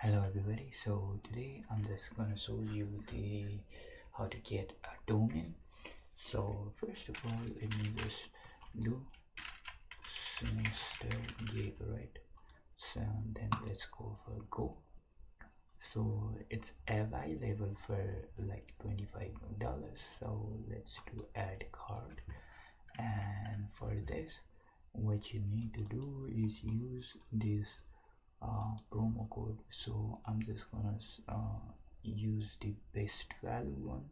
Hello everybody, so today I'm just gonna show you the how to get a domain. So first of all, let me just do semester gave, right? So then let's go for go. So it's available for like $25. So let's do add card, and for this what you need to do is use this promo code. So I'm just gonna use the best value one,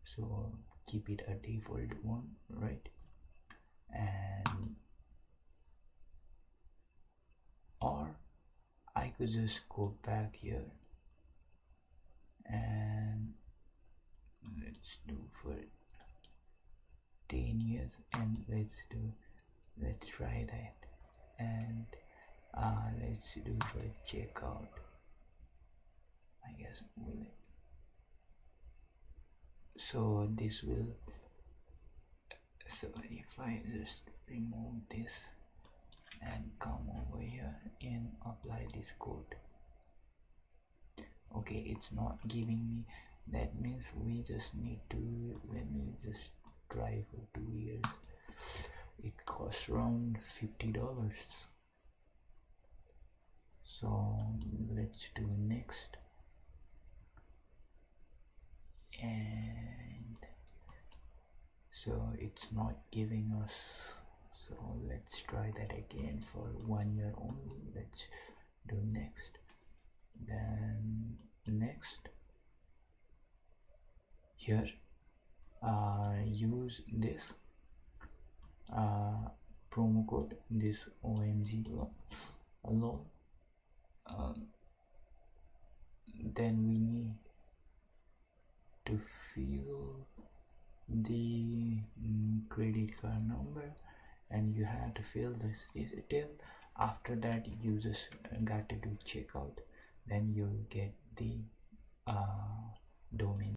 so keep it a default one, right? And or I could just go back here and let's do for 10 years, and let's try that, and let's do for checkout. I guess will it, so this will, so if I just remove this and come over here and apply this code, okay, it's not giving me. That means we just need to, let me just try for 2 years. It costs around $50. So let's do next, and so it's not giving us, so let's try that again for 1 year only. Let's do next, then next. Here use this promo code, this OMG lol. Then we need to fill the credit card number, and you have to fill this detail. After that you just got to do checkout, then you'll get the domain.